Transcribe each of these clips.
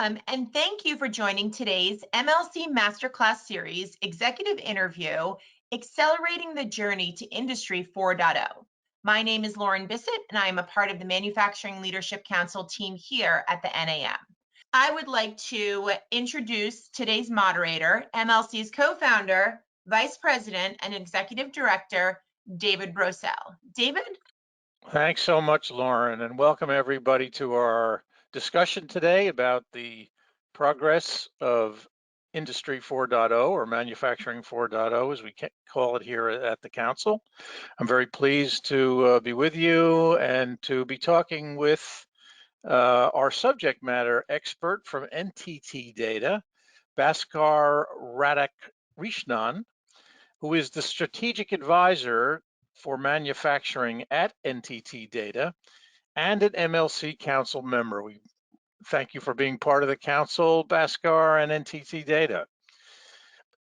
Welcome, and thank you for joining today's MLC Masterclass Series Executive Interview, Accelerating the Journey to Industry 4.0. My name is Lauren Bissett, and I am a part of the Manufacturing Leadership Council team here at the NAM. I would like to introduce today's moderator, MLC's co-founder, Vice President, and Executive Director, David Brosell. David? Thanks so much, Lauren, and welcome everybody to our discussion today about the progress of Industry 4.0 or Manufacturing 4.0, as we call it here at the Council. I'm very pleased to be with you and to be talking with our subject matter expert from NTT DATA, Bhaskar Radhakrishnan, who is the strategic advisor for manufacturing at NTT DATA and an MLC Council member. We thank you for being part of the Council, Bhaskar and NTT DATA.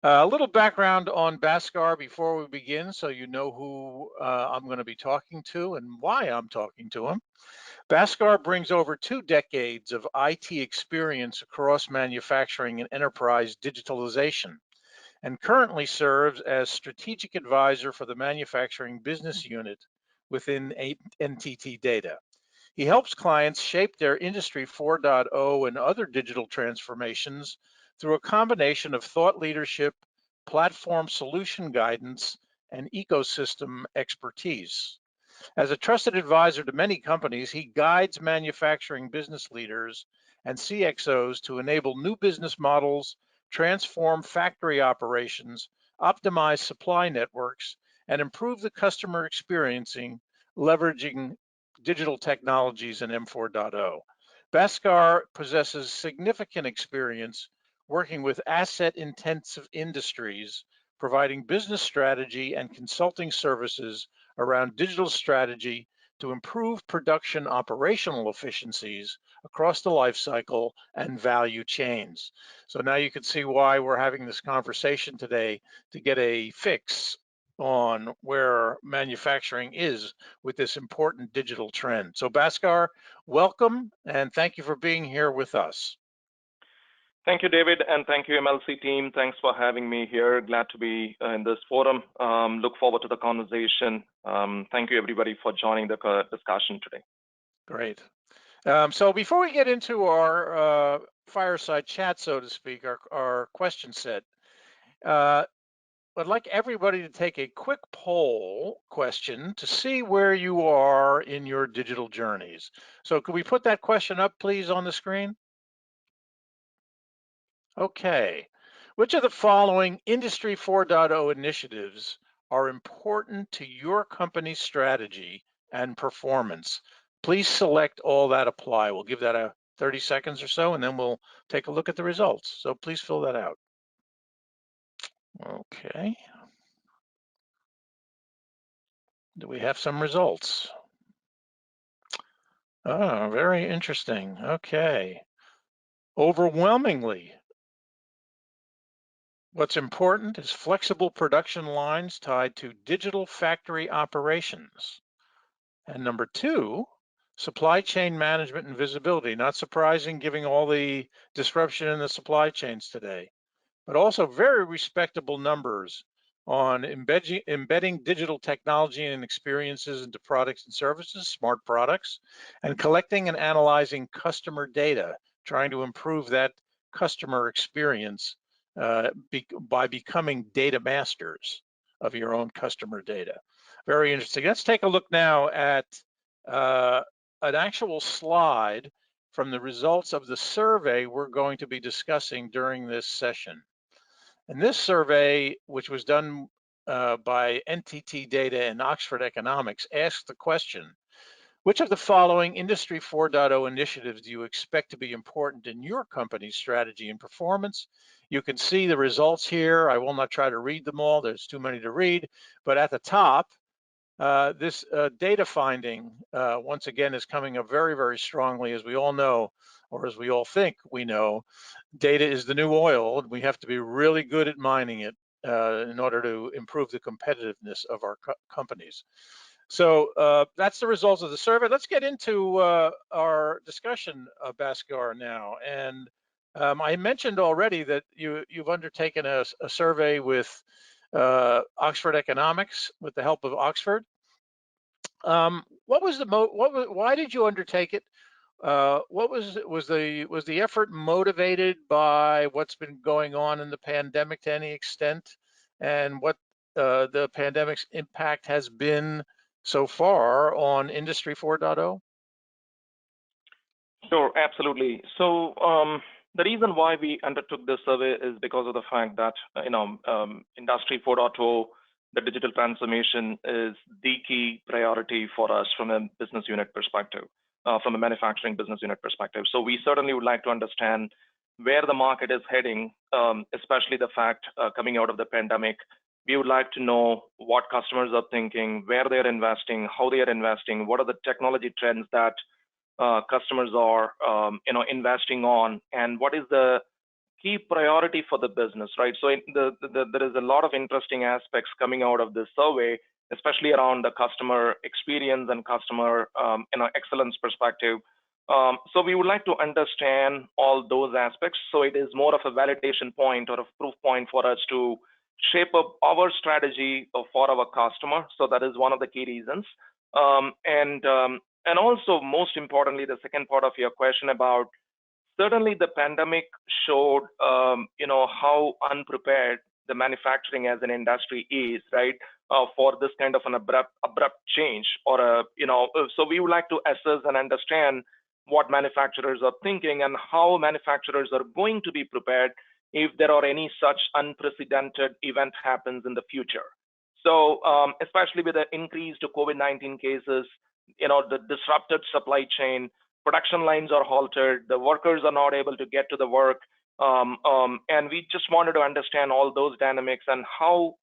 A little background on Bhaskar before we begin, so you know who I'm going to be talking to and why I'm talking to him. Bhaskar brings over 2 decades of IT experience across manufacturing and enterprise digitalization, and currently serves as strategic advisor for the manufacturing business unit within NTT DATA. He helps clients shape their Industry 4.0 and other digital transformations through a combination of thought leadership, platform solution guidance, and ecosystem expertise. As a trusted advisor to many companies, he guides manufacturing business leaders and CXOs to enable new business models, transform factory operations, optimize supply networks, and improve the customer experience, leveraging digital technologies in M4.0. Bhaskar possesses significant experience working with asset-intensive industries, providing business strategy and consulting services around digital strategy to improve production operational efficiencies across the life cycle and value chains. So now you can see why we're having this conversation today, to get a fix on where manufacturing is with this important digital trend. So Bhaskar, welcome, and thank you for being here with us. Thank you, David, and thank you, MLC team. Thanks for having me here. Glad to be in this forum. Look forward to the conversation. Thank you, everybody, for joining the discussion today. Great. So before we get into our fireside chat, so to speak, our question set, I'd like everybody to take a quick poll question to see where you are in your digital journeys. So could we put that question up, please, on the screen? Okay. Which of the following Industry 4.0 initiatives are important to your company's strategy and performance? Please select all that apply. We'll give that 30 seconds or so, and then we'll take a look at the results. So please fill that out. Okay. Do we have some results? Oh, very interesting. Okay. Overwhelmingly, what's important is flexible production lines tied to digital factory operations. And number 2, supply chain management and visibility. Not surprising, given all the disruption in the supply chains today, but also very respectable numbers on embedding digital technology and experiences into products and services, smart products, and collecting and analyzing customer data, trying to improve that customer experience by becoming data masters of your own customer data. Very interesting. Let's take a look now at an actual slide from the results of the survey we're going to be discussing during this session. And this survey, which was done by NTT DATA and Oxford Economics, asked the question, which of the following Industry 4.0 initiatives do you expect to be important in your company's strategy and performance? You can see the results here. I will not try to read them all. There's too many to read. But at the top, this data finding, once again, is coming up very, very strongly. As we all know, or as we all think we know, data is the new oil, and we have to be really good at mining it in order to improve the competitiveness of our companies. So that's the results of the survey. Let's get into our discussion, Bhaskar, now. And I mentioned already that you've undertaken a survey with Oxford Economics with the help of Oxford. What was why did you undertake it? What was the effort motivated by what's been going on in the pandemic to any extent, and what the pandemic's impact has been so far on Industry 4.0? Sure, absolutely. So the reason why we undertook this survey is because of the fact that Industry 4.0, the digital transformation is the key priority for us from a business unit perspective, from a manufacturing business unit perspective. So we certainly would like to understand where the market is heading, especially the fact coming out of the pandemic. We would like to know what customers are thinking, where they're investing, how they are investing, what are the technology trends that customers are investing on, and what is the key priority for the business, right? So there is a lot of interesting aspects coming out of this survey, especially around the customer experience and customer excellence perspective. So we would like to understand all those aspects. So it is more of a validation point or a proof point for us to shape up our strategy for our customer. So that is one of the key reasons. And also, most importantly, the second part of your question about certainly the pandemic showed, how unprepared the manufacturing as an industry is, right, for this kind of an abrupt change, or so we would like to assess and understand what manufacturers are thinking and how manufacturers are going to be prepared if there are any such unprecedented event happens in the future. So especially with the increased COVID-19 cases, the disrupted supply chain, production lines are halted, the workers are not able to get to the work, and we just wanted to understand all those dynamics and how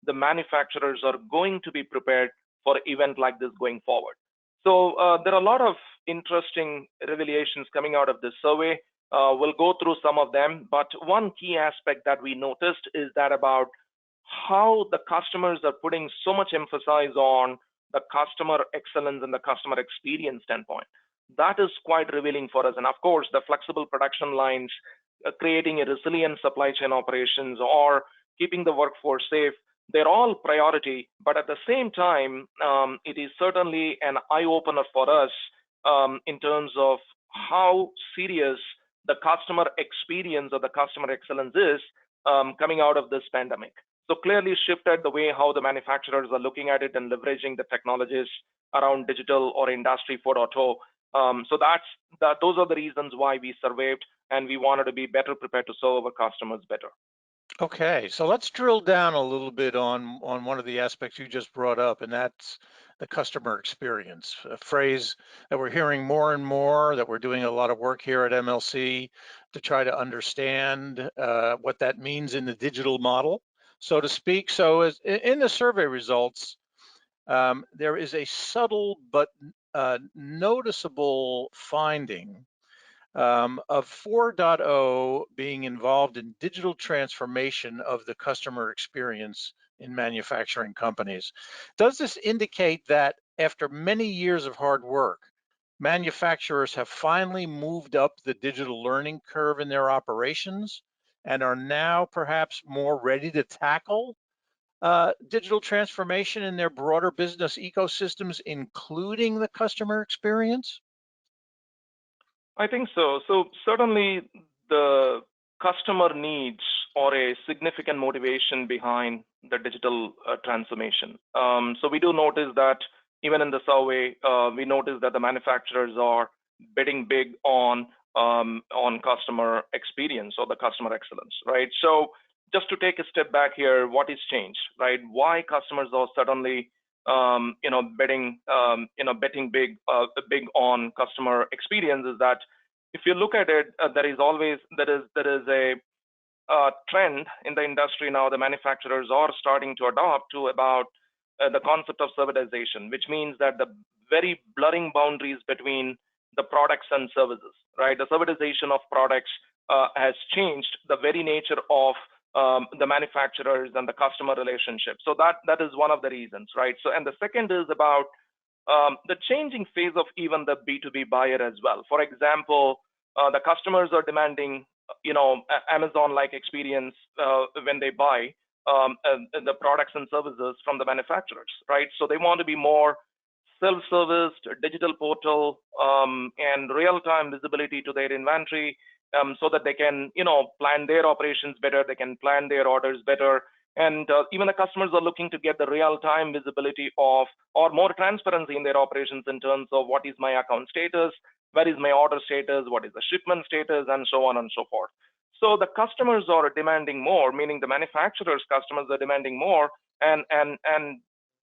the manufacturers are going to be prepared for an event like this going forward. So there are a lot of interesting revelations coming out of this survey. We'll go through some of them, but one key aspect that we noticed is that about how the customers are putting so much emphasis on the customer excellence and the customer experience standpoint. That is quite revealing for us. And of course, the flexible production lines, creating a resilient supply chain operations, or keeping the workforce safe, they're all priority. But at the same time, it is certainly an eye-opener for us in terms of how serious the customer experience or the customer excellence is coming out of this pandemic. So clearly shifted the way how the manufacturers are looking at it and leveraging the technologies around digital or Industry 4.0. So those are the reasons why we surveyed, and we wanted to be better prepared to serve our customers better. Okay, so let's drill down a little bit on one of the aspects you just brought up, and that's the customer experience, a phrase that we're hearing more and more, that we're doing a lot of work here at MLC to try to understand what that means in the digital model, so to speak. So as in the survey results, there is a subtle but noticeable finding of 4.0 being involved in digital transformation of the customer experience in manufacturing companies. Does this indicate that after many years of hard work, manufacturers have finally moved up the digital learning curve in their operations and are now perhaps more ready to tackle digital transformation in their broader business ecosystems, including the customer experience? I think so. So certainly the customer needs are a significant motivation behind the digital transformation. So we do notice that even in the survey, we notice that the manufacturers are betting big on customer experience or the customer excellence, right? So just to take a step back here, what is changed, right? Why customers are suddenly betting big on customer experience is that if you look at it, there is a trend in the industry now. The manufacturers are starting to adopt to about the concept of servitization, which means that the very blurring boundaries between the products and services, right? The servitization of products has changed the very nature of the manufacturers and the customer relationship. So that is one of the reasons, right? So, and the second is about the changing phase of even the B2B buyer as well. For example, the customers are demanding Amazon-like experience when they buy the products and services from the manufacturers, right? So they want to be more self-serviced, digital portal, and real-time visibility to their inventory, so that they can, plan their operations better, they can plan their orders better, and even the customers are looking to get the real-time visibility of, or more transparency in their operations in terms of what is my account status, where is my order status, what is the shipment status, and so on and so forth. So the customers are demanding more, meaning the manufacturers' customers are demanding more, and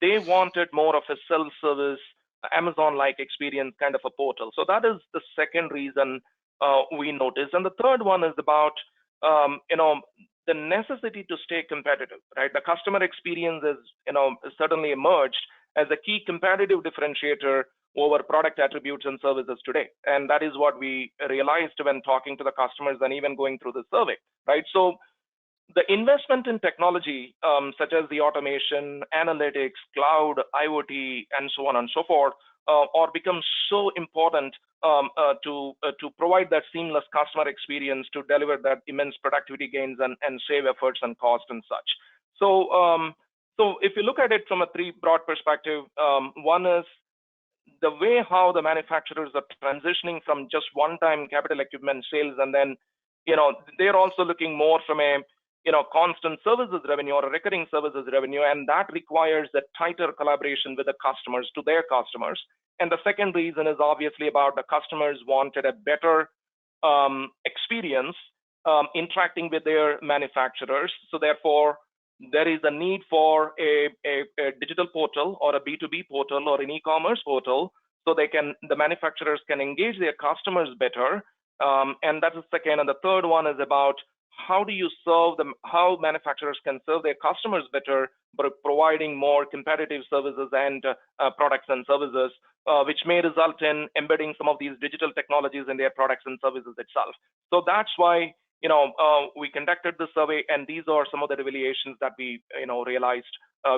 they wanted more of a self-service, Amazon-like experience, kind of a portal. So that is the second reason we noticed. And the third one is about, the necessity to stay competitive, right? The customer experience is, certainly emerged as a key competitive differentiator over product attributes and services today. And that is what we realized when talking to the customers and even going through the survey, right? So the investment in technology, such as the automation, analytics, cloud, IoT, and so on and so forth, are become so important to provide that seamless customer experience, to deliver that immense productivity gains and save efforts and cost and such. So, so if you look at it from a three broad perspective, one is the way how the manufacturers are transitioning from just one-time capital equipment sales, and then, they're also looking more from a, constant services revenue or a recurring services revenue, and that requires a tighter collaboration with the customers to their customers. And the second reason is obviously about the customers wanted a better experience interacting with their manufacturers. So therefore, there is a need for a digital portal or a B2B portal or an e-commerce portal, so the manufacturers can engage their customers better. And that's the second. And the third one is about how do you serve them, how manufacturers can serve their customers better by providing more competitive services and products and services, which may result in embedding some of these digital technologies in their products and services itself. So that's why, we conducted the survey, and these are some of the revelations that we, realized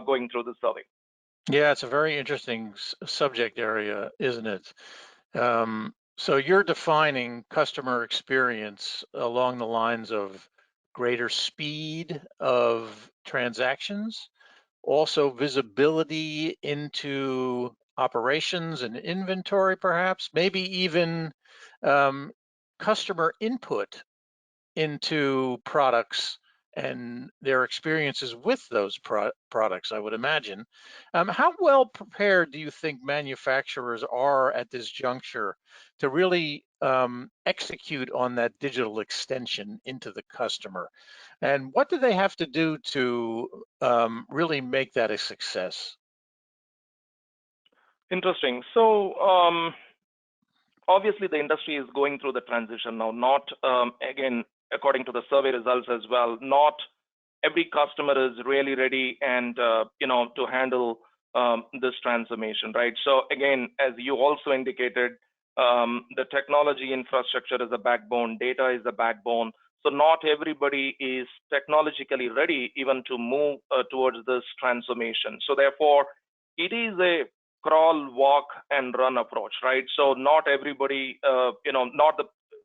going through the survey. Yeah, it's a very interesting subject area, isn't it? So you're defining customer experience along the lines of greater speed of transactions, also visibility into operations and inventory, perhaps, maybe even customer input into products and their experiences with those products, I would imagine. How well prepared do you think manufacturers are at this juncture to really execute on that digital extension into the customer? And what do they have to do to really make that a success? Interesting. So obviously the industry is going through the transition now, not, again, according to the survey results as well, not every customer is really ready and, to handle this transformation, right? So again, as you also indicated, the technology infrastructure is a backbone, data is a backbone. So not everybody is technologically ready even to move towards this transformation. So therefore, it is a crawl, walk, and run approach, right? So not everybody,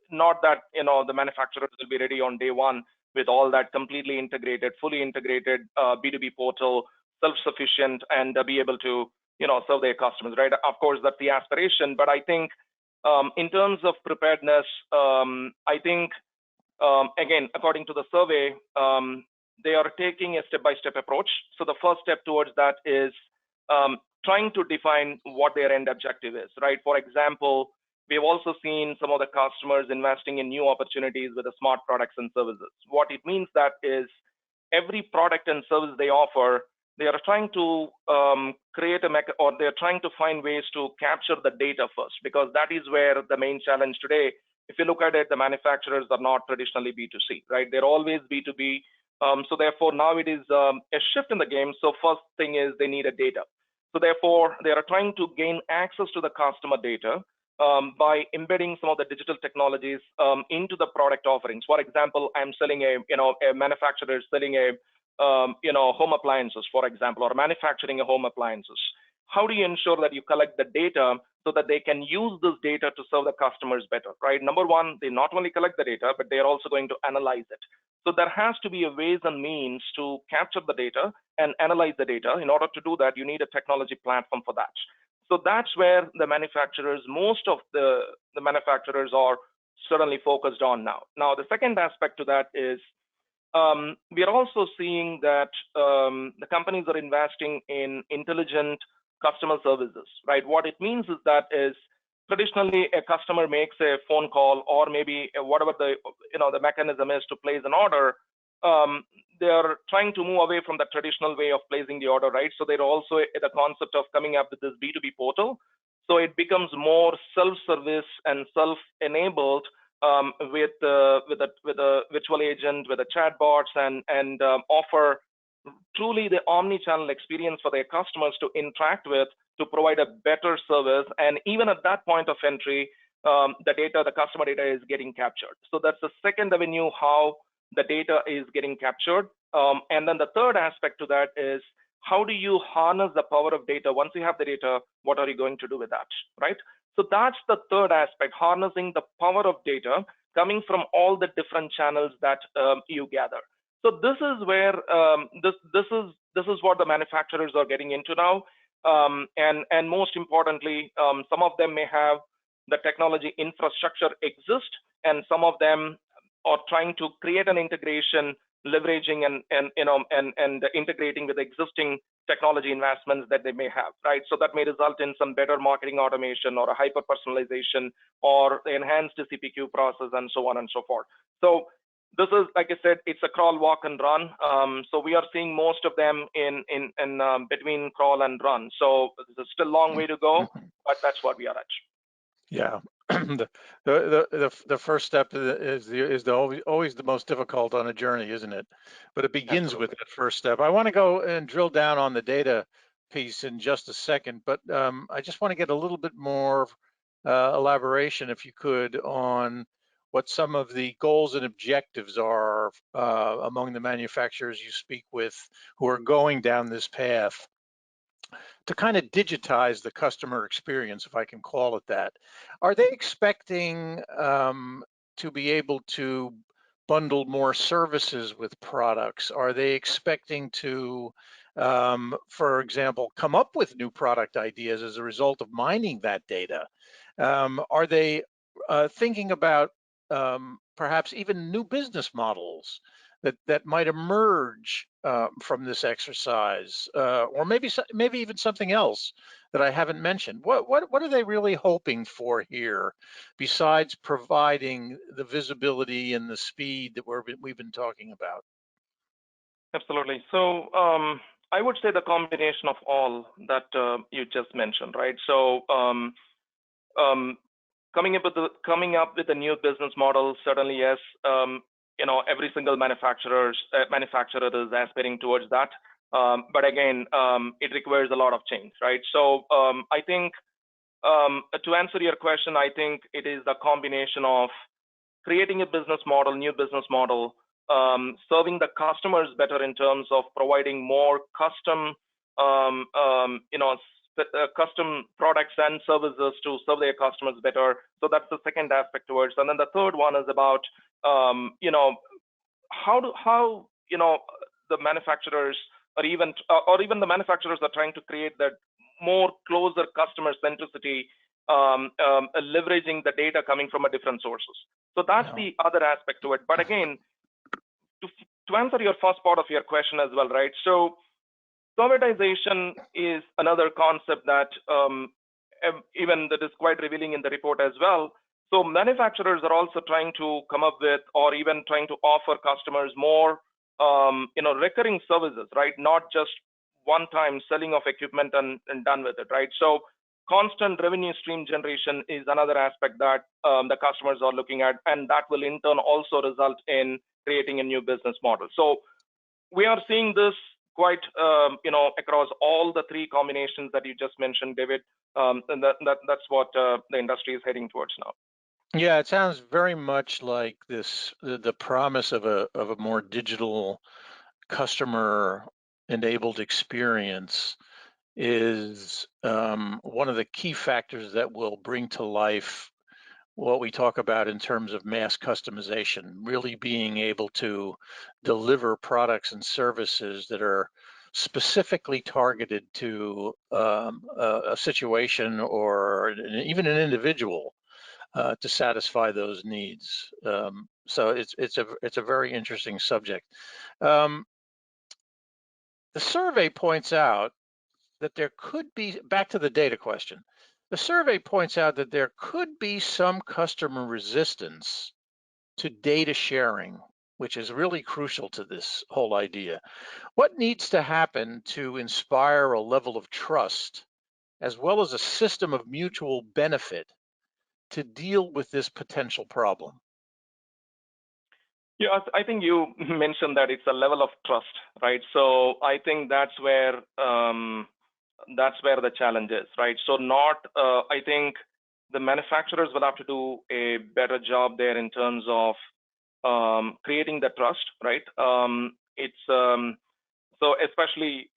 not that the manufacturers will be ready on day one with all that completely integrated, fully integrated B2B portal, self-sufficient, and be able to serve their customers, right? Of course, that's the aspiration, but I think in terms of preparedness, I think again, according to the survey, they are taking a step-by-step approach. So the first step towards that is trying to define what their end objective is, right? For example, we have also seen some of the customers investing in new opportunities with the smart products and services. What it means that is every product and service they offer, they are trying to create or they're trying to find ways to capture the data first, because that is where the main challenge today. If you look at it, the manufacturers are not traditionally B2C, right? They're always B2B. So therefore, now it is a shift in the game. So first thing is they need a data. So therefore, they are trying to gain access to the customer data by embedding some of the digital technologies into the product offerings. For example, I'm selling a manufacturer is selling home appliances, for example, or manufacturing a home appliances. how do you ensure that you collect the data so that they can use this data to serve the customers better, right? Number one, they not only collect the data, but they are also going to analyze it. So there has to be a ways and means to capture the data and analyze the data. In order to do that, you need a technology platform for that. So that's where the manufacturers, most of the manufacturers are certainly focused on now. Now, the second aspect to that is we are also seeing that the companies are investing in intelligent customer services, right? What it means is that traditionally a customer makes a phone call or maybe whatever the mechanism is to place an order. They're trying to move away from the traditional way of placing the order, right? So they're also the concept of coming up with this B2B portal. So it becomes more self-service and self-enabled with a virtual agent, with a chatbots, and offer truly the omni-channel experience for their customers to interact with, to provide a better service. And even at that point of entry, the customer data is getting captured. So that's the second avenue how the data is getting captured. And then the third aspect to that is, how do you harness the power of data? Once you have the data, what are you going to do with that, right? So that's the third aspect, harnessing the power of data coming from all the different channels that you gather. So this is where this is what the manufacturers are getting into now, and most importantly, some of them may have the technology infrastructure exist, and some of them are trying to create an integration, leveraging and integrating with existing technology investments that they may have, right? So that may result in some better marketing automation or a hyper personalization or enhanced CPQ process and so on and so forth. So this is, like I said, it's a crawl, walk, and run. So we are seeing most of them in between crawl and run. So there's still a long way to go, but that's what we are at. Yeah, the first step is always the most difficult on a journey, isn't it? But it begins Absolutely. with that first step. I want to go and drill down on the data piece in just a second, but I just want to get a little bit more elaboration, if you could, on what some of the goals and objectives are among the manufacturers you speak with who are going down this path to kind of digitize the customer experience, if I can call it that. Are they expecting to be able to bundle more services with products? Are they expecting to, for example, come up with new product ideas as a result of mining that data? Are they thinking about perhaps even new business models that might emerge from this exercise, or maybe even something else that I haven't mentioned? What are they really hoping for here, besides providing the visibility and the speed that we've been talking about? Absolutely. So I would say the combination of all that you just mentioned, right? So coming up with a new business model, certainly yes. Every single manufacturer is aspiring towards that. But again, it requires a lot of change, right? So I think to answer your question, I think it is the combination of creating a business model, new business model, serving the customers better in terms of providing more custom, custom products and services to serve their customers better. So that's the second aspect towards. And then the third one is about, how the manufacturers or even the manufacturers are trying to create that more closer customer centricity, leveraging the data coming from a different sources. So that's the other aspect to it. But again, to answer your first part of your question as well, right? So servitization is another concept that even that is quite revealing in the report as well. So manufacturers are also trying to come up with, or even trying to offer customers more, recurring services, right? Not just one-time selling of equipment and done with it, right? So constant revenue stream generation is another aspect that the customers are looking at, and that will in turn also result in creating a new business model. So we are seeing this quite, across all the three combinations that you just mentioned, David, and that's what the industry is heading towards now. Yeah, it sounds very much like the promise of a more digital customer enabled experience is one of the key factors that will bring to life what we talk about in terms of mass customization, really being able to deliver products and services that are specifically targeted to a situation or even an individual to satisfy those needs. So it's a very interesting subject. The survey points out that there could be, back to the data question, the survey points out that there could be some customer resistance to data sharing, which is really crucial to this whole idea. What needs to happen to inspire a level of trust as well as a system of mutual benefit to deal with this potential problem? Yeah, I think you mentioned that it's a level of trust, right? So I think that's where the challenge is, right? So I think the manufacturers will have to do a better job there in terms of creating the trust, right? So especially,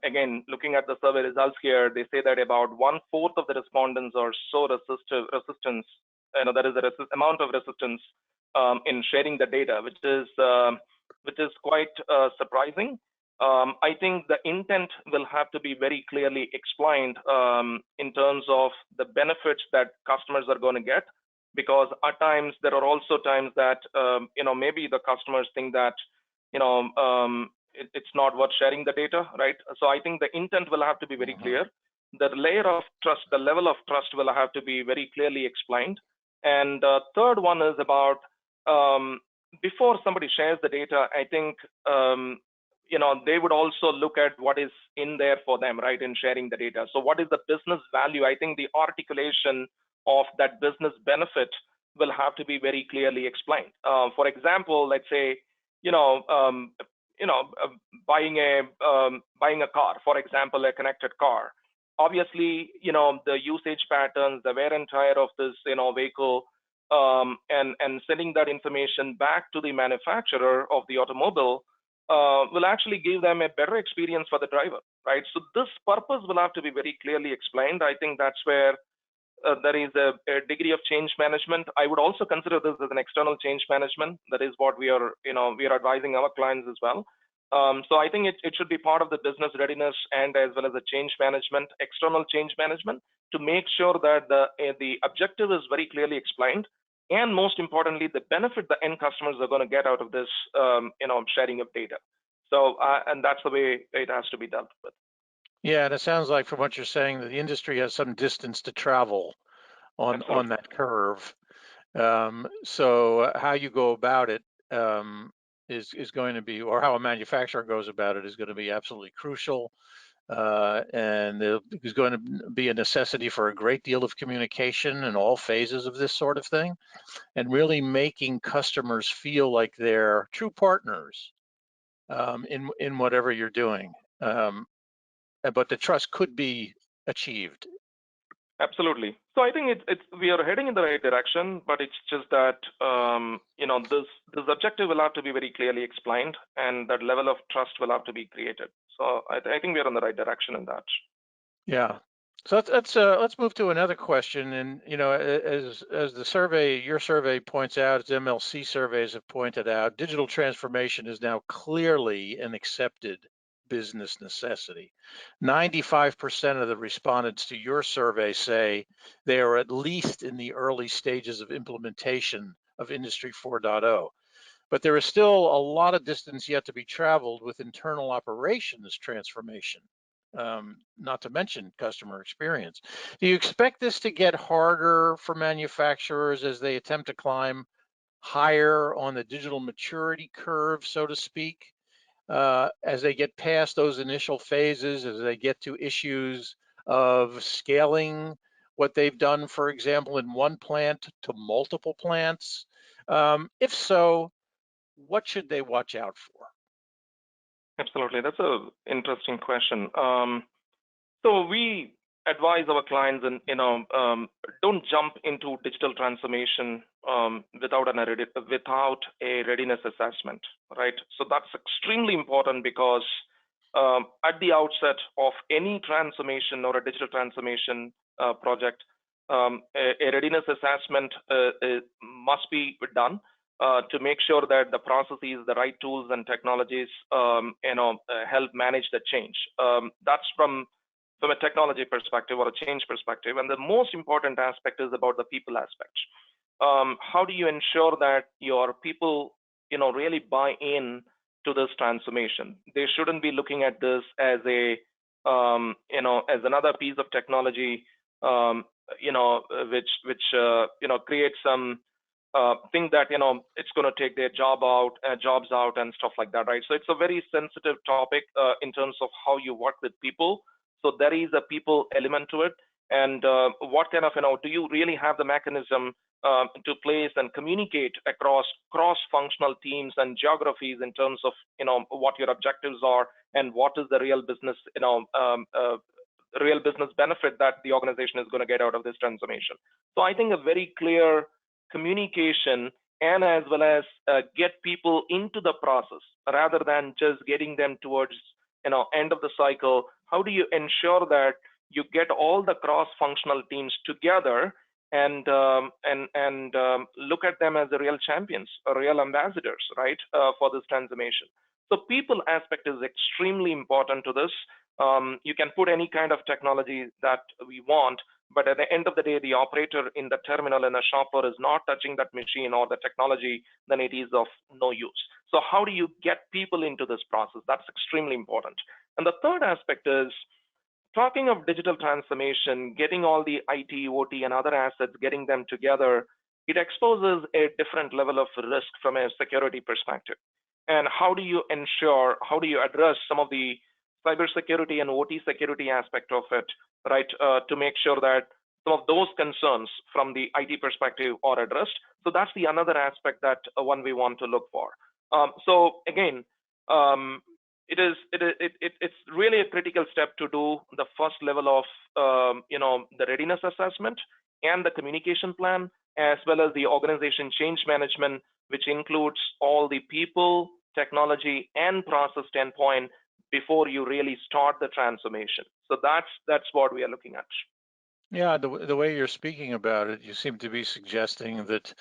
again, looking at the survey results here, they say that about 1/4 of the respondents are so resistance, there is a amount of resistance in sharing the data, which is quite surprising. I think the intent will have to be very clearly explained in terms of the benefits that customers are going to get, because at times there are also times that maybe the customers think that it's not worth sharing the data, right? So I think the intent will have to be very clear. The layer of trust, the level of trust will have to be very clearly explained. And the third one is about before somebody shares the data, I think they would also look at what is in there for them, right, in sharing the data. So what is the business value? I think the articulation of that business benefit will have to be very clearly explained. For example, let's say buying a car, for example, a connected car. Obviously, the usage patterns, the wear and tear of this vehicle, and sending that information back to the manufacturer of the automobile will actually give them a better experience for the driver, right? So this purpose will have to be very clearly explained. I think that's where there is a degree of change management. I would also consider this as an external change management. That is what we are advising our clients as well. So I think it should be part of the business readiness and as well as the change management, external change management, to make sure that the objective is very clearly explained, and most importantly, the benefit the end customers are going to get out of this sharing of data. So and that's the way it has to be dealt with. Yeah, and it sounds like from what you're saying that the industry has some distance to travel on that curve. So how you go about it is going to be, or how a manufacturer goes about it is going to be absolutely crucial. And there's going to be a necessity for a great deal of communication in all phases of this sort of thing, and really making customers feel like they're true partners in whatever you're doing. But the trust could be achieved. Absolutely. So I think we are heading in the right direction, but it's just that this objective will have to be very clearly explained, and that level of trust will have to be created. So I think we are in the right direction in that. Yeah. So let's move to another question. And as your survey points out, as MLC surveys have pointed out, digital transformation is now clearly an accepted business necessity. 95% of the respondents to your survey say they are at least in the early stages of implementation of Industry 4.0. But there is still a lot of distance yet to be traveled with internal operations transformation, not to mention customer experience. Do you expect this to get harder for manufacturers as they attempt to climb higher on the digital maturity curve, so to speak? As they get past those initial phases, as they get to issues of scaling what they've done, for example, in one plant to multiple plants? If so, what should they watch out for? Absolutely. That's an interesting question. So we advise our clients and don't jump into digital transformation without a readiness assessment, right? So that's extremely important, because at the outset of any transformation or a digital transformation project, a readiness assessment must be done to make sure that the processes, the right tools and technologies, help manage the change. That's from a technology perspective or a change perspective. And the most important aspect is about the people aspect. How do you ensure that your people, really buy in to this transformation? They shouldn't be looking at this as a, as another piece of technology, which creates some thing that it's going to take their jobs out and stuff like that, right? So it's a very sensitive topic in terms of how you work with people. So there is a people element to it, and what kind of do you really have the mechanism to place and communicate across cross-functional teams and geographies in terms of what your objectives are and what is the real business real business benefit that the organization is going to get out of this transformation. So I think a very clear communication and as well as get people into the process rather than just getting them towards end of the cycle. How do you ensure that you get all the cross-functional teams together and look at them as the real champions or real ambassadors, right, for this transformation? So people aspect is extremely important to this. You can put any kind of technology that we want, but at the end of the day, the operator in the terminal in the shop floor is not touching that machine or the technology, then it is of no use. So how do you get people into this process? That's extremely important. And the third aspect is, talking of digital transformation, getting all the IT, OT, and other assets, getting them together, it exposes a different level of risk from a security perspective. And how do you address some of the cybersecurity and OT security aspect of it, right, to make sure that some of those concerns from the IT perspective are addressed? So that's the another aspect that one we want to look for. So again, it's really a critical step to do the first level of the readiness assessment and the communication plan, as well as the organization change management, which includes all the people, technology, and process standpoint before you really start the transformation. So that's what we are looking at. Yeah, the way you're speaking about it, you seem to be suggesting that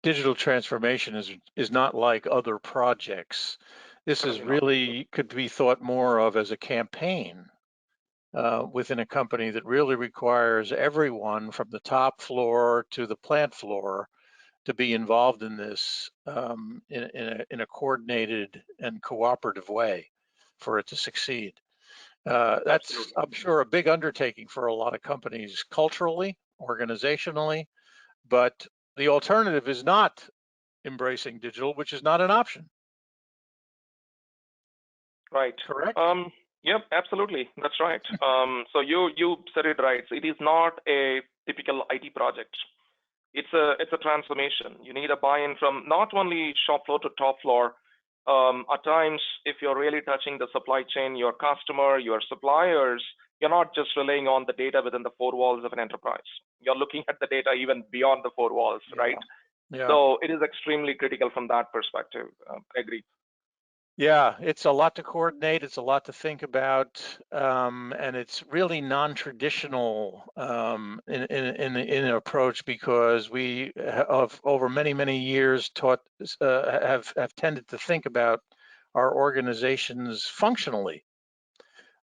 digital transformation is not like other projects. This is really could be thought more of as a campaign within a company that really requires everyone from the top floor to the plant floor to be involved in this in a coordinated and cooperative way for it to succeed. That's, I'm sure, a big undertaking for a lot of companies culturally, organizationally, but the alternative is not embracing digital, which is not an option. Right. Correct? Yep, absolutely. That's right. So you said it right. So it is not a typical IT project. It's a transformation. You need a buy-in from not only shop floor to top floor. At times, if you're really touching the supply chain, your customer, your suppliers, you're not just relying on the data within the four walls of an enterprise. You're looking at the data even beyond the four walls, right? Yeah. So it is extremely critical from that perspective. I agree. Yeah, it's a lot to coordinate. It's a lot to think about, and it's really non-traditional in an approach, because we have over many years have tended to think about our organizations functionally.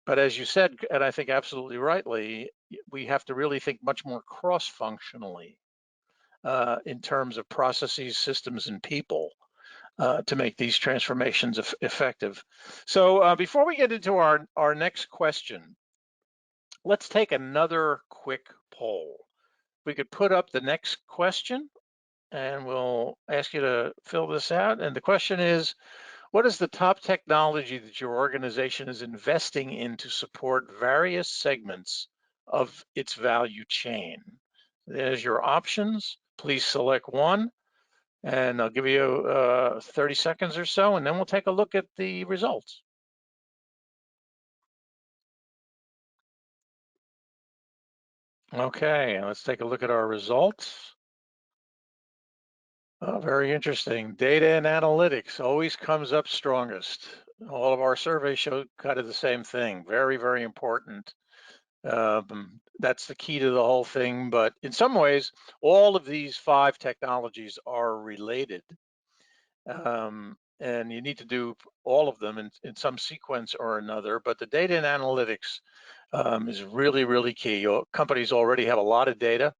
But as you said, and I think absolutely rightly, we have to really think much more cross-functionally in terms of processes, systems, and people. To make these transformations effective. So before we get into our next question, let's take another quick poll. We could put up the next question and we'll ask you to fill this out. And the question is, what is the top technology that your organization is investing in to support various segments of its value chain? There's your options. Please select one. And I'll give you 30 seconds or so, and then we'll take a look at the results. Okay, let's take a look at our results. Oh, very interesting. Data and analytics always comes up strongest. All of our surveys show kind of the same thing. Very, very important. That's the key to the whole thing. But in some ways, all of these 5 technologies are related. And you need to do all of them in some sequence or another. But the data and analytics is really, really key. Companies already have a lot of data,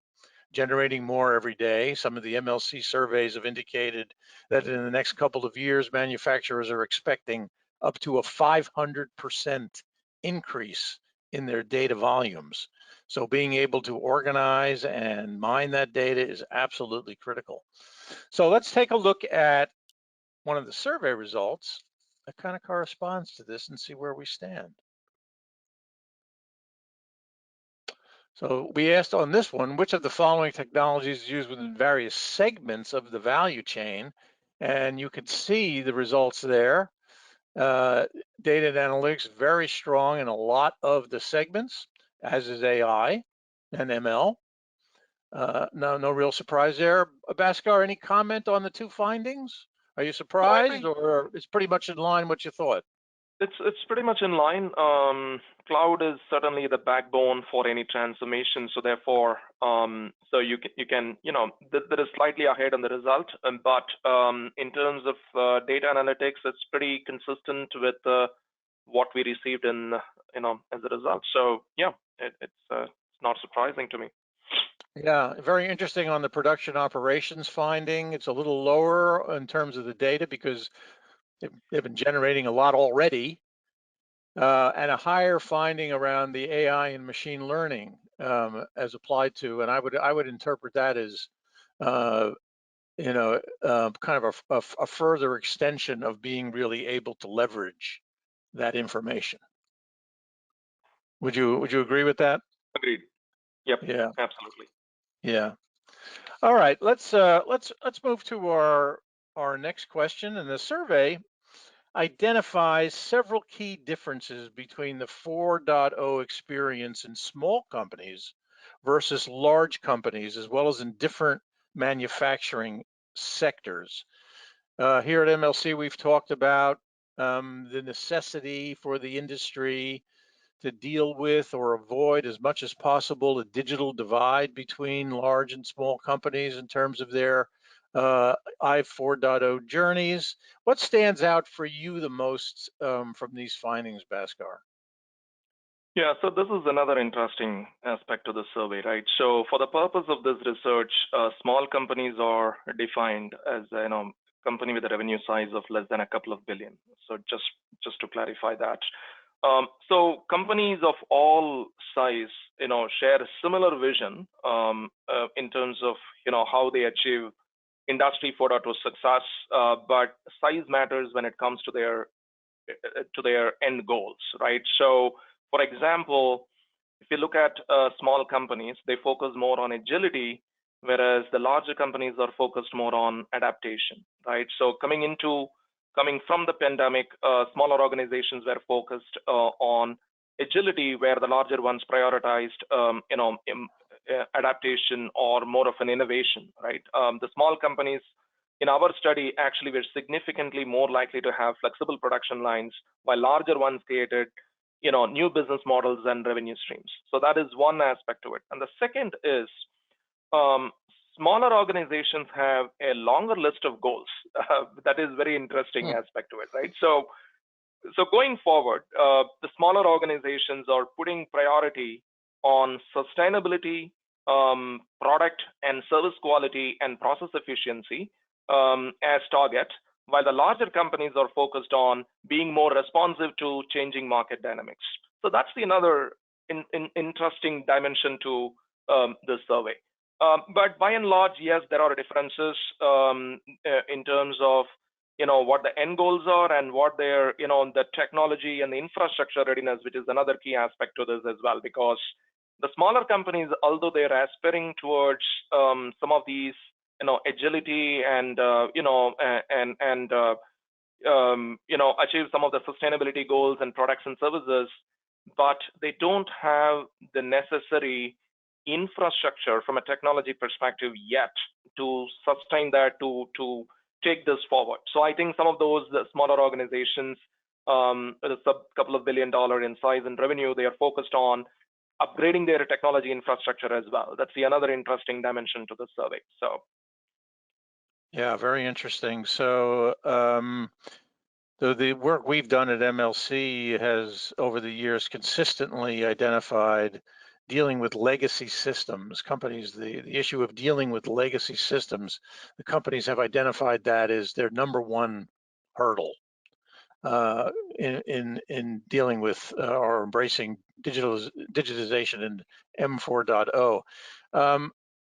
generating more every day. Some of the MLC surveys have indicated that in the next couple of years, manufacturers are expecting up to a 500% increase in their data volumes. So being able to organize and mine that data is absolutely critical. So let's take a look at one of the survey results that kind of corresponds to this and see where we stand. So we asked on this one, which of the following technologies is used within various segments of the value chain? And you can see the results there. Data and analytics, very strong in a lot of the segments, as is AI and ML. No real surprise there. Bhaskar, any comment on the 2 findings? Are you No, I surprised, think or it's pretty much in line what you thought? it's pretty much in line. Cloud is certainly the backbone for any transformation. So therefore, so you can that is slightly ahead on the result. But in terms of data analytics, it's pretty consistent with what we received in as a result. So yeah, it's not surprising to me. Yeah, very interesting on the production operations finding. It's a little lower in terms of the data because they've been generating a lot already, and a higher finding around the AI and machine learning as applied to. And I would interpret that as kind of a further extension of being really able to leverage that information. Would you agree with that? Agreed. Yep. Yeah. Absolutely. Yeah. All right. Let's move to our next question. And the survey identifies several key differences between the 4.0 experience in small companies versus large companies, as well as in different manufacturing sectors. Here at MLC, we've talked about the necessity for the industry to deal with or avoid as much as possible a digital divide between large and small companies in terms of their I 4.0 journeys. What stands out for you the most from these findings, Bhaskar? Yeah, so this is another interesting aspect to the survey, right? So for the purpose of this research, small companies are defined as company with a revenue size of less than a couple of billion. So just to clarify that. So companies of all size, share a similar vision in terms of how they achieve Industry 4.0 success, but size matters when it comes to their end goals, right? So, for example, if you look at small companies, they focus more on agility, whereas the larger companies are focused more on adaptation, right? So coming from the pandemic, smaller organizations were focused on agility, where the larger ones prioritized, adaptation or more of an innovation, right? The small companies in our study actually were significantly more likely to have flexible production lines, while larger ones created, new business models and revenue streams. So that is one aspect to it. And the second is smaller organizations have a longer list of goals. That is very interesting aspect to it, right? So going forward, the smaller organizations are putting priority on sustainability, product and service quality, and process efficiency as target, while the larger companies are focused on being more responsive to changing market dynamics. So that's another interesting dimension to this survey. But by and large, yes, there are differences in terms of what the end goals are and what their the technology and the infrastructure readiness, which is another key aspect to this as well, because the smaller companies, although they're aspiring towards some of these agility and achieve some of the sustainability goals and products and services, but they don't have the necessary infrastructure from a technology perspective yet to sustain that, to take this forward. So I think some of those smaller organizations with a couple of $1 billion in size and revenue, they are focused on upgrading their technology infrastructure as well. That's another interesting dimension to the survey. So, yeah, very interesting. So, the work we've done at MLC has, over the years, consistently identified dealing with legacy systems. Companies, the issue of dealing with legacy systems, the companies have identified that as their number 1 hurdle in dealing with or embracing digitization in M4.0.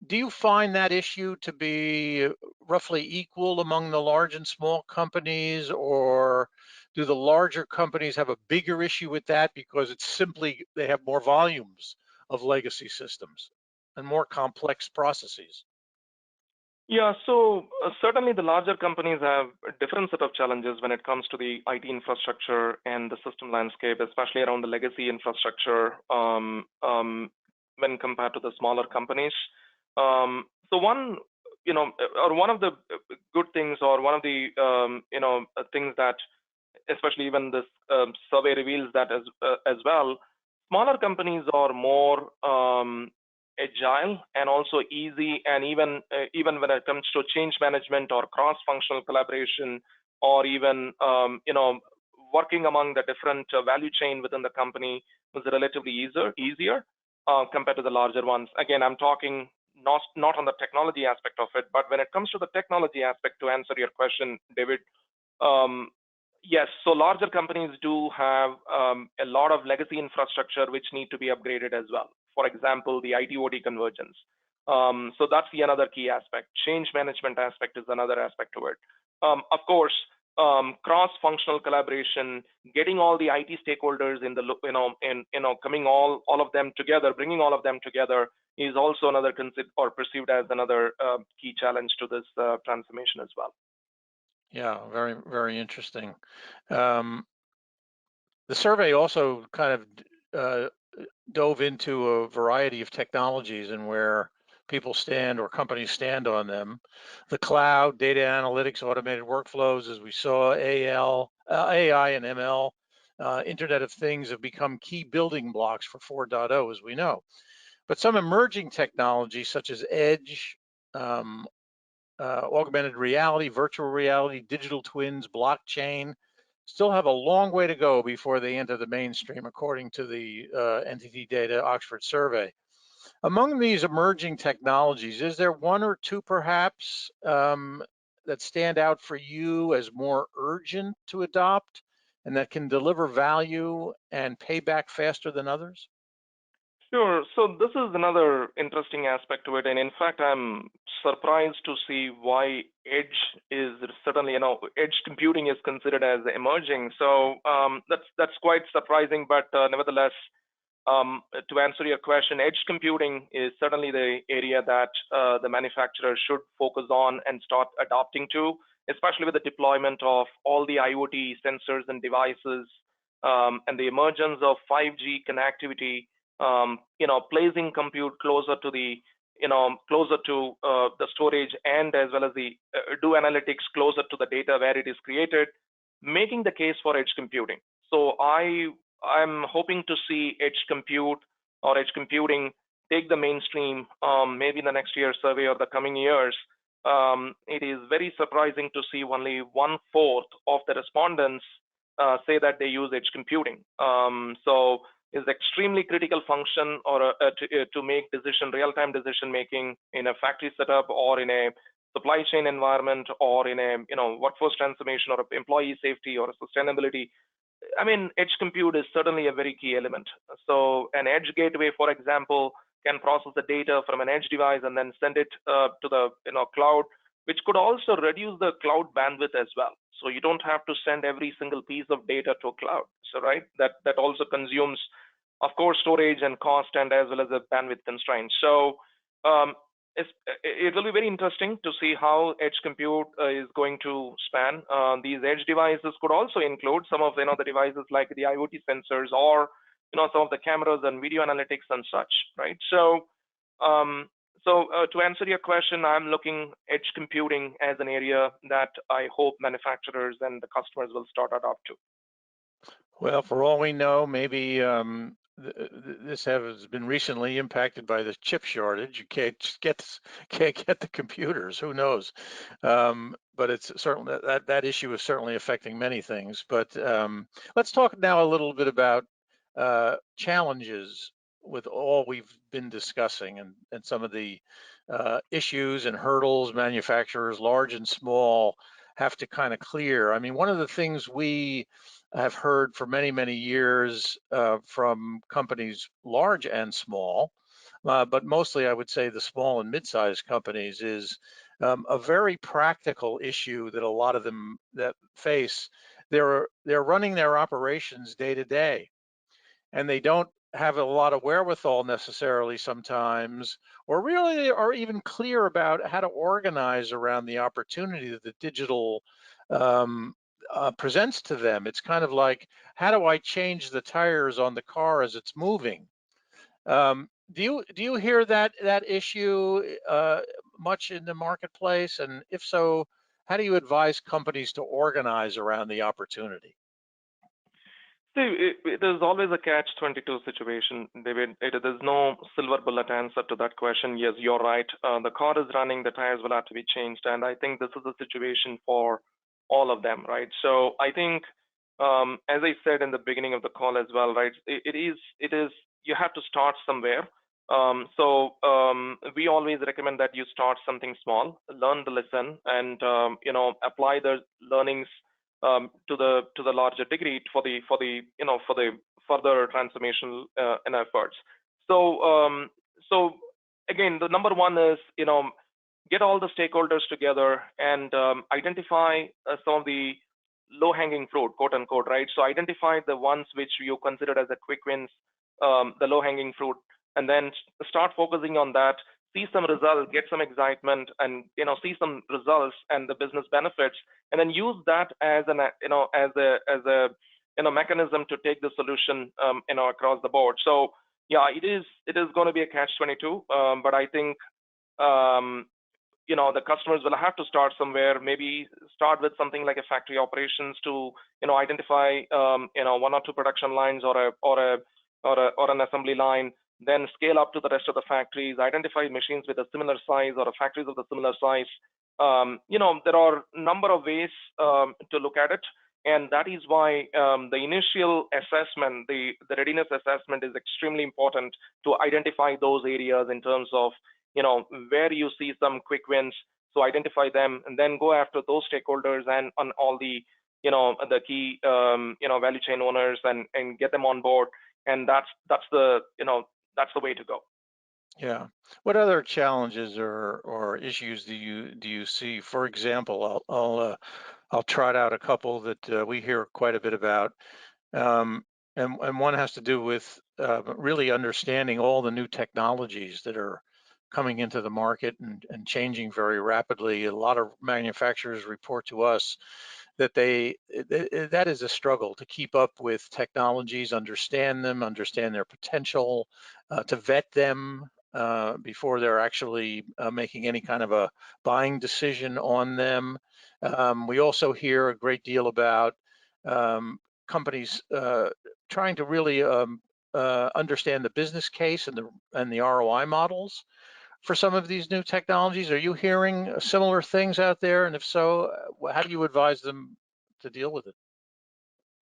Do you find that issue to be roughly equal among the large and small companies, or do the larger companies have a bigger issue with that because it's simply they have more volumes of legacy systems and more complex processes? yeah, so certainly the larger companies have a different set of challenges when it comes to the IT infrastructure and the system landscape, especially around the legacy infrastructure when compared to the smaller companies. So one, or one of the good things, or one of the, things that, especially even this survey reveals that as well, smaller companies are more agile and also easy, and even when it comes to change management or cross-functional collaboration, or even working among the different value chain within the company was relatively easier compared to the larger ones. Again, I'm talking not on the technology aspect of it, but when it comes to the technology aspect, to answer your question, David, yes, so larger companies do have a lot of legacy infrastructure which need to be upgraded as well. For example, the IT/OT convergence. So that's another key aspect. Change management aspect is another aspect to it. Of course, cross-functional collaboration, getting all the IT stakeholders in the coming all of them together, bringing all of them together is also another or perceived as another key challenge to this transformation as well. Yeah, very, very interesting. The survey also kind of dove into a variety of technologies and where people stand or companies stand on them. The cloud, data analytics, automated workflows, as we saw, AI and ML, Internet of Things have become key building blocks for 4.0, as we know. But some emerging technologies such as edge, augmented reality, virtual reality, digital twins, blockchain, still have a long way to go before they enter the mainstream, according to the NTT DATA Oxford survey. Among these emerging technologies, is there one or two perhaps that stand out for you as more urgent to adopt and that can deliver value and pay back faster than others? Sure. So this is another interesting aspect to it. And in fact, I'm surprised to see why edge is certainly, edge computing is considered as emerging. So that's quite surprising. But nevertheless, to answer your question, edge computing is certainly the area that the manufacturer should focus on and start adopting to, especially with the deployment of all the IoT sensors and devices and the emergence of 5G connectivity. Placing compute closer to the storage, and as well as the do analytics closer to the data where it is created, making the case for edge computing. So I'm hoping to see edge compute or edge computing take the mainstream maybe in the next year survey or the coming years. It is very surprising to see only 1/4 of the respondents say that they use edge computing. So is extremely critical function or to make real-time decision making in a factory setup or in a supply chain environment or in a workforce transformation or employee safety or sustainability. I mean, edge compute is certainly a very key element. So an edge gateway, for example, can process the data from an edge device and then send it to the cloud, which could also reduce the cloud bandwidth as well. So you don't have to send every single piece of data to a cloud. So right, that also consumes, of course, storage and cost, and as well as the bandwidth constraints. So it will be very interesting to see how edge compute is going to span. These edge devices could also include some of the devices like the IoT sensors, or some of the cameras and video analytics and such, right? So to answer your question, I'm looking edge computing as an area that I hope manufacturers and the customers will start adopt to. Well, for all we know, maybe this has been recently impacted by the chip shortage. You can't get the computers. Who knows? But it's certainly that issue is certainly affecting many things. But let's talk now a little bit about challenges with all we've been discussing and some of the issues and hurdles manufacturers, large and small, have to kind of clear. I mean, one of the things we have heard for many, many years from companies large and small, but mostly I would say the small and mid-sized companies is a very practical issue that a lot of them that face. They're running their operations day to day, and they don't have a lot of wherewithal necessarily sometimes, or really are even clear about how to organize around the opportunity that the digital presents to them. It's kind of like, how do I change the tires on the car as it's moving? Do you hear that issue much in the marketplace? And if so, how do you advise companies to organize around the opportunity? See, it is always a catch-22 situation, David. There's no silver bullet answer to that question. Yes, you're right. The car is running, the tires will have to be changed, and I think this is a situation for all of them, right? So I think, as I said in the beginning of the call as well, right? It is you have to start somewhere. We always recommend that you start something small, learn the lesson, and apply the learnings to the larger degree for the further transformational and efforts. So again, the number one is get all the stakeholders together and identify some of the low-hanging fruit, quote unquote, right? So identify the ones which you consider as the quick wins, the low-hanging fruit, and then start focusing on that. See some results, get some excitement, and see some results and the business benefits, and then use that as a mechanism to take the solution across the board. So yeah, it is going to be a catch-22, but I think the customers will have to start somewhere. Maybe start with something like a factory operations to identify one or two production lines or an assembly line, then scale up to the rest of the factories, identify machines with a similar size or factories of a similar size. There are a number of ways to look at it, and that is why the initial assessment, the readiness assessment, is extremely important to identify those areas in terms of where you see some quick wins. So identify them and then go after those stakeholders and on all the the key value chain owners and get them on board. And that's the way to go. Yeah. What other challenges or issues do you see? For example, I'll trot out a couple that we hear quite a bit about. And one has to do with really understanding all the new technologies that are coming into the market and changing very rapidly. A lot of manufacturers report to us that that is a struggle to keep up with technologies, understand them, understand their potential, to vet them before they're actually making any kind of a buying decision on them. We also hear a great deal about companies trying to really understand the business case and the ROI models for some of these new technologies. Are you hearing similar things out there? And if so, how do you advise them to deal with it?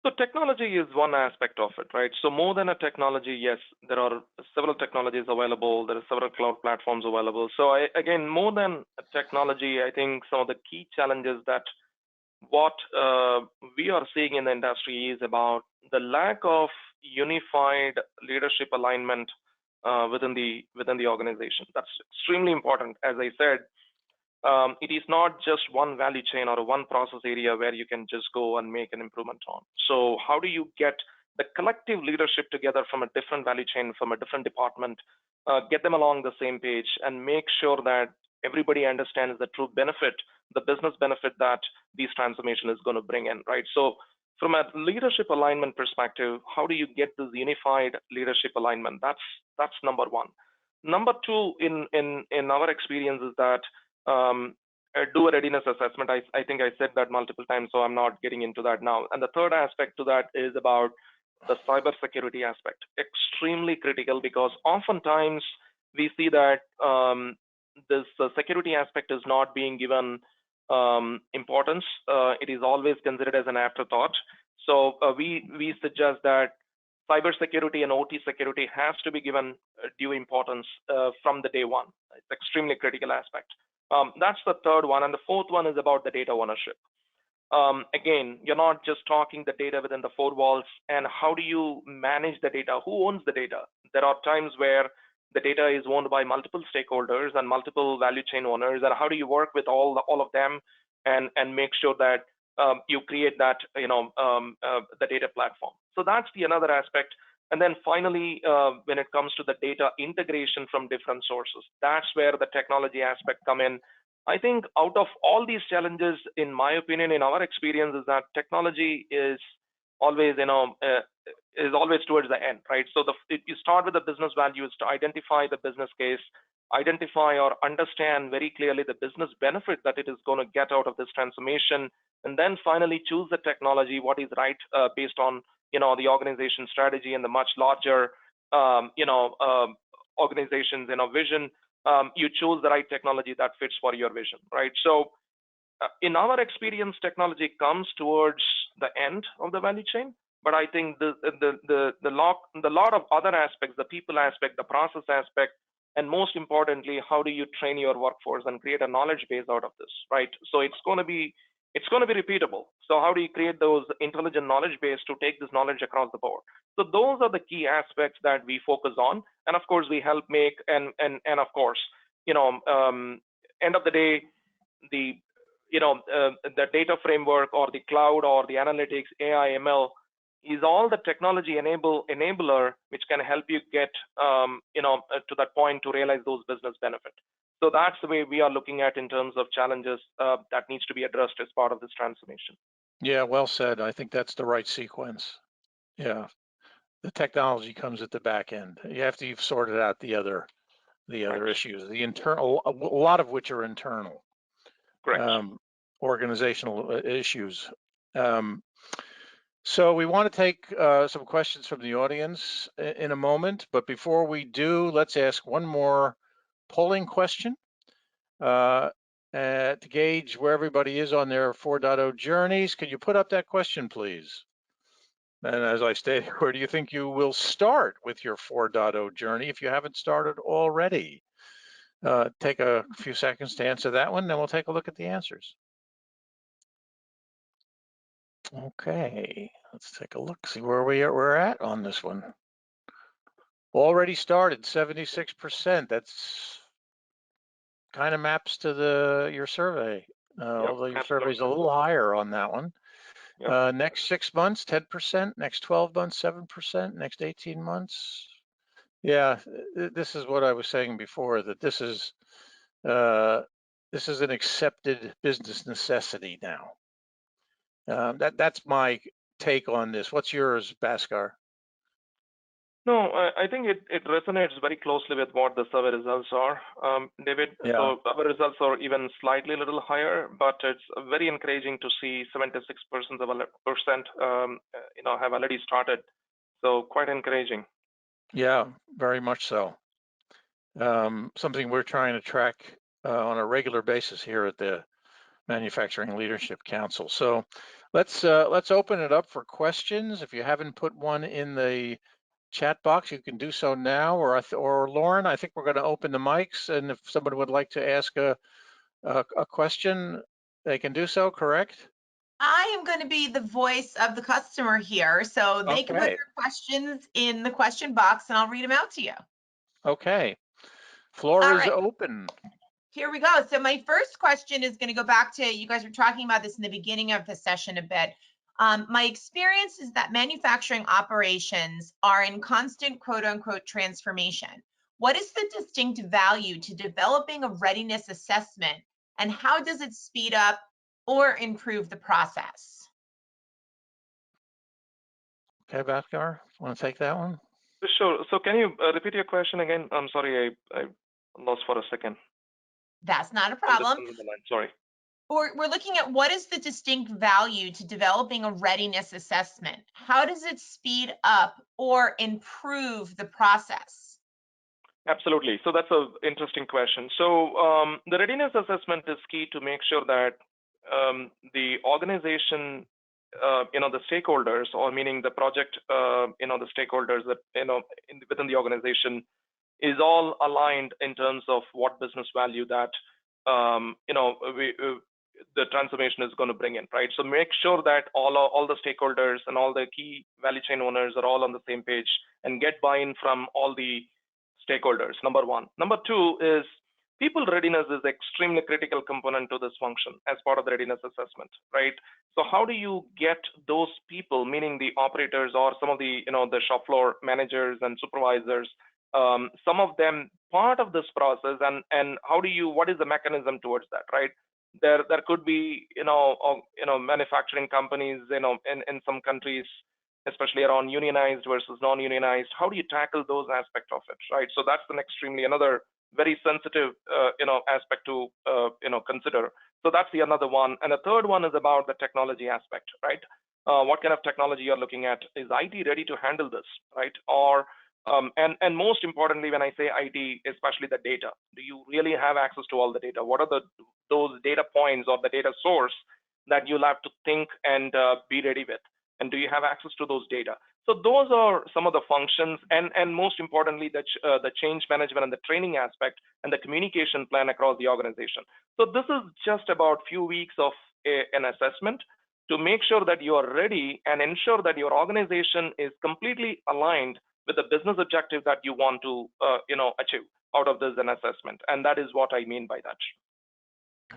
So technology is one aspect of it, right? So more than a technology, yes, there are several technologies available. There are several cloud platforms available. So again, more than a technology, I think some of the key challenges that what we are seeing in the industry is about the lack of unified leadership alignment within the organization. That's extremely important. As I said, it is not just one value chain or one process area where you can just go and make an improvement on. So how do you get the collective leadership together from a different value chain, from a different department, get them along the same page and make sure that everybody understands the true benefit, the business benefit that this transformation is going to bring in, right? So from a leadership alignment perspective, how do you get this unified leadership alignment? That's number one. Number two, in our experience, is that do a readiness assessment. I think I said that multiple times, so I'm not getting into that now. And the third aspect to that is about the cybersecurity aspect. Extremely critical, because oftentimes we see that this security aspect is not being given importance. It is always considered as an afterthought. So we suggest that cybersecurity and OT security has to be given due importance from the day one. It's extremely critical aspect. That's the third one. And the fourth one is about the data ownership. Again, you're not just talking the data within the four walls, and how do you manage the data? Who owns the data? There are times where the data is owned by multiple stakeholders and multiple value chain owners, and how do you work with all of them and make sure that you create that, the data platform. So that's the another aspect. And then finally, when it comes to the data integration from different sources, that's where the technology aspect come in. I think out of all these challenges, in my opinion, in our experience, is that technology is always, is always towards the end, right? So you start with the business values to identify the business case, identify or understand very clearly the business benefit that it is going to get out of this transformation, and then finally choose the technology, what is right based on the organization strategy and the much larger organization's vision. You choose the right technology that fits for your vision, right? So in our experience, technology comes towards the end of the value chain, but I think the lot of other aspects, the people aspect, the process aspect, and most importantly, how do you train your workforce and create a knowledge base out of this, right? So it's going to be repeatable. So how do you create those intelligent knowledge base to take this knowledge across the board? So those are the key aspects that we focus on, and of course we help make and of course, end of the day, the the data framework or the cloud or the analytics, AI, ML is all the technology enabler which can help you get to that point to realize those business benefits. So that's the way we are looking at in terms of challenges that needs to be addressed as part of this transformation. Yeah, well said. I think that's the right sequence. Yeah, the technology comes at the back end. You have to you've sorted out the other Right. issues, the internal, a lot of which are internal, Correct. organizational issues. So we want to take some questions from the audience in a moment, but before we do, let's ask one more polling question to gauge where everybody is on their 4.0 journeys. Could you put up that question, please? And as I stated, where do you think you will start with your 4.0 journey if you haven't started already? Take a few seconds to answer that one, then we'll take a look at the answers. Okay, let's take a look, see where we're at on this one. Already started, 76%. That's kind of maps to your survey, although your survey is a little higher on that one. Yep. Next 6 months, 10%. Next 12 months, 7%. Next 18 months. Yeah, this is what I was saying before, that this is an accepted business necessity now. That's my take on this. What's yours, Bhaskar? No, I think it resonates very closely with what the survey results are, David. Yeah. So our results are even slightly a little higher, but it's very encouraging to see 76% have already started. So quite encouraging. Yeah, very much so. Something we're trying to track on a regular basis here at the Manufacturing Leadership Council. So let's open it up for questions. If you haven't put one in the chat box, you can do so now, or Lauren, I think we're going to open the mics, and if somebody would like to ask a question, they can do so, correct? I am going to be the voice of the customer here, so they can put their questions in the question box and I'll read them out to you. Okay, floor is open. Here we go. So my first question is going to go back to, you guys were talking about this in the beginning of the session a bit. My experience is that manufacturing operations are in constant quote unquote transformation. What is the distinct value to developing a readiness assessment, and how does it speed up or improve the process? Okay, Bhaskar, want to take that one? Sure. So can you repeat your question again? I'm sorry, I lost for a second. That's not a on this problem. end of the line. Sorry. We're looking at what is the distinct value to developing a readiness assessment? How does it speed up or improve the process? Absolutely. So that's an interesting question. So the readiness assessment is key to make sure that the organization, the stakeholders, or meaning the project, the stakeholders that, within the organization is all aligned in terms of what business value that, the transformation is going to bring in, right? So make sure that all the stakeholders and all the key value chain owners are all on the same page and get buy-in from all the stakeholders, number one. Number two is people readiness is extremely critical component to this function as part of the readiness assessment, right? So how do you get those people, meaning the operators or some of the, the shop floor managers and supervisors, some of them part of this process, and what is the mechanism towards that, right? There could be, manufacturing companies, in some countries, especially around unionized versus non-unionized. How do you tackle those aspects of it, right? So that's another very sensitive, aspect to, consider. So that's the another one. And the third one is about the technology aspect, right? What kind of technology you're looking at? Is IT ready to handle this, right? Or and most importantly, when I say IT, especially the data, do you really have access to all the data? What are those data points or the data source that you'll have to think and be ready with? And do you have access to those data? So those are some of the functions, and most importantly, the change management and the training aspect and the communication plan across the organization. So this is just about few weeks of an assessment to make sure that you are ready and ensure that your organization is completely aligned with the business objective that you want to achieve out of this an assessment. And that is what I mean by that.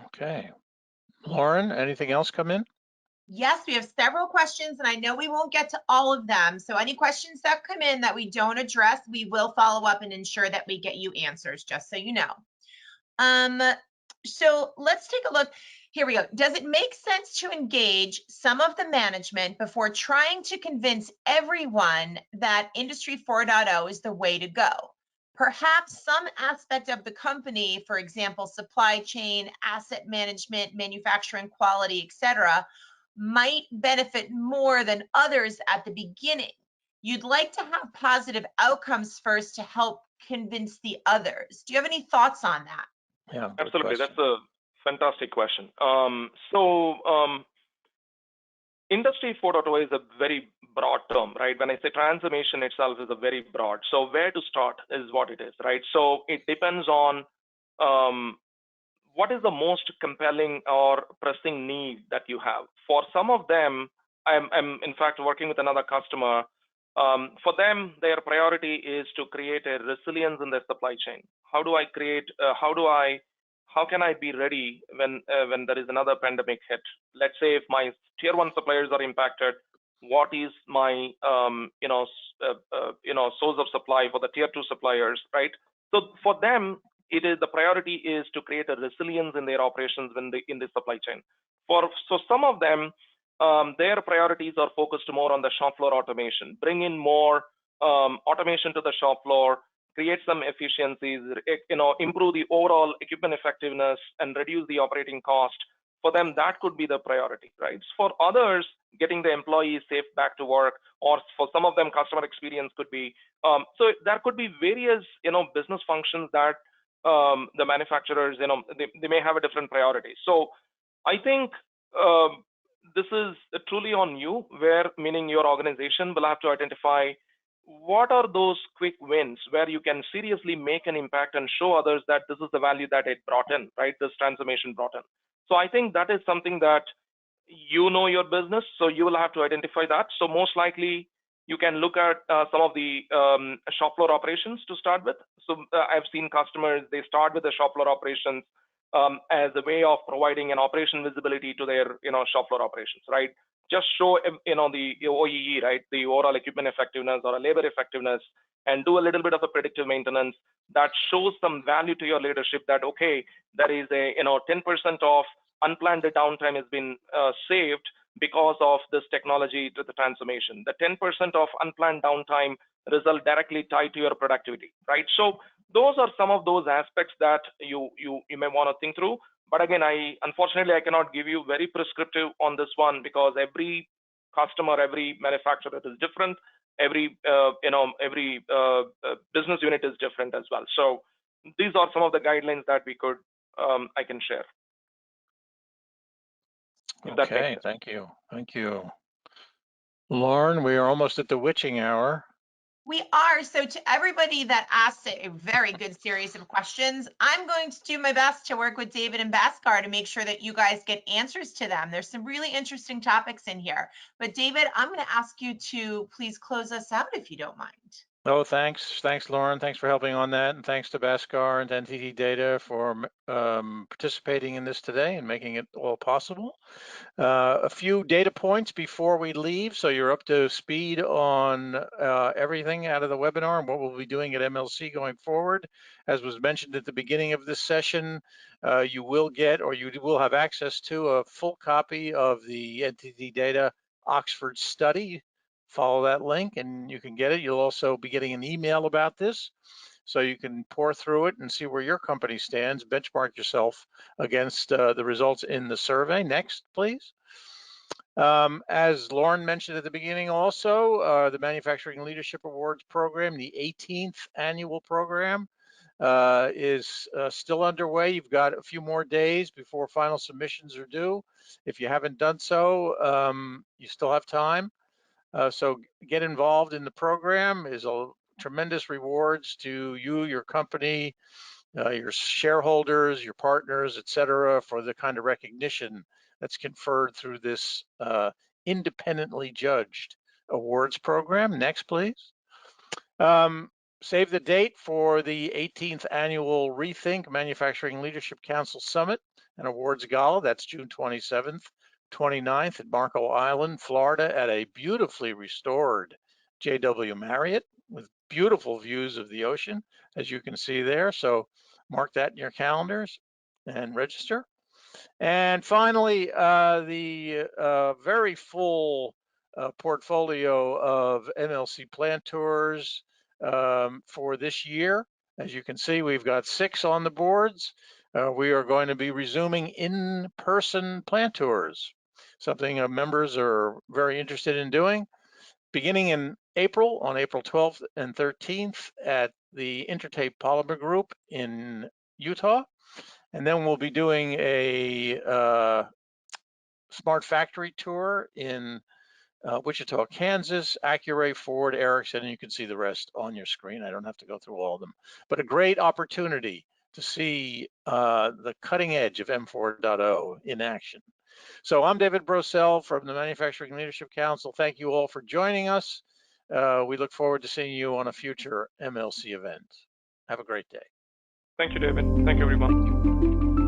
Okay. Lauren, anything else come in? Yes, we have several questions, and I know we won't get to all of them. So any questions that come in that we don't address, we will follow up and ensure that we get you answers, just so you know. So let's take a look. Here we go. Does it make sense to engage some of the management before trying to convince everyone that Industry 4.0 is the way to go? Perhaps some aspect of the company, for example, supply chain, asset management, manufacturing quality, etc., might benefit more than others at the beginning. You'd like to have positive outcomes first to help convince the others. Do you have any thoughts on that? Yeah, absolutely. question. That's a fantastic question. Industry 4.0 is a very broad term, right? When I say transformation itself is a very broad. So where to start is what it is, right? So it depends on what is the most compelling or pressing need that you have. For some of them, I'm in fact working with another customer. For them, their priority is to create a resilience in their supply chain. How do I create? How can I be ready when there is another pandemic hit? Let's say if my tier one suppliers are impacted, what is my source of supply for the tier two suppliers, right? So for them, the priority is to create a resilience in their operations in the supply chain. So some of them, their priorities are focused more on the shop floor automation, bring in more automation to the shop floor, create some efficiencies, improve the overall equipment effectiveness and reduce the operating cost. For them, that could be the priority, right? For others, getting the employees safe back to work, or for some of them, customer experience could be. So there could be various, business functions that the manufacturers, they may have a different priority. So I think this is truly on you, where meaning your organization will have to identify what are those quick wins where you can seriously make an impact and show others that this is the value that it brought in, right? This transformation brought in. So I think that is something that your business, so you will have to identify that. So most likely you can look at some of the shop floor operations to start with. So I've seen customers, they start with the shop floor operations as a way of providing an operation visibility to their shop floor operations, right? Just show the OEE, right, the overall equipment effectiveness or a labor effectiveness, and do a little bit of a predictive maintenance that shows some value to your leadership that, okay, there is a 10% of unplanned downtime has been saved because of this technology to the transformation. The 10% of unplanned downtime result directly tied to your productivity, right? So those are some of those aspects that you may want to think through. But again, unfortunately I cannot give you very prescriptive on this one, because every customer, every manufacturer is different. Every business unit is different as well. So these are some of the guidelines that we could I can share. Okay, thank you. Thank you. Lauren, we are almost at the witching hour. We are. So to everybody that asked a very good series of questions, I'm going to do my best to work with David and Bhaskar to make sure that you guys get answers to them. There's some really interesting topics in here. But David, I'm going to ask you to please close us out if you don't mind. Oh, thanks. Thanks, Lauren. Thanks for helping on that. And thanks to Bhaskar and NTT DATA for participating in this today and making it all possible. A few data points before we leave, so you're up to speed on everything out of the webinar and what we'll be doing at MLC going forward. As was mentioned at the beginning of this session, you will get, or you will have access to, a full copy of the NTT DATA Oxford study. Follow that link and you can get it. You'll also be getting an email about this, so you can pour through it and see where your company stands, benchmark yourself against the results in the survey. Next, please. As Lauren mentioned at the beginning also, the Manufacturing Leadership Awards program, the 18th annual program, is still underway. You've got a few more days before final submissions are due. If you haven't done so, you still have time. So get involved in the program. Is a tremendous rewards to you, your company, your shareholders, your partners, et cetera, for the kind of recognition that's conferred through this independently judged awards program. Next, please. Save the date for the 18th annual Rethink Manufacturing Leadership Council Summit and Awards Gala. That's June 27th. 29th at Marco Island, Florida, at a beautifully restored JW Marriott with beautiful views of the ocean, as you can see there. So mark that in your calendars and register. And finally, the very full portfolio of MLC plant tours for this year. As you can see, we've got 6 on the boards. We are going to be resuming in-person plant tours, something members are very interested in doing, beginning in April, on April 12th and 13th at the Intertape Polymer Group in Utah. And then we'll be doing a Smart Factory tour in Wichita, Kansas, Accuray, Ford, Ericsson, and you can see the rest on your screen. I don't have to go through all of them, but a great opportunity to see the cutting edge of M4.0 in action. So I'm David Brosell from the Manufacturing Leadership Council. Thank you all for joining us. We look forward to seeing you on a future MLC event. Have a great day. Thank you, David. Thank you, everyone. Thank you.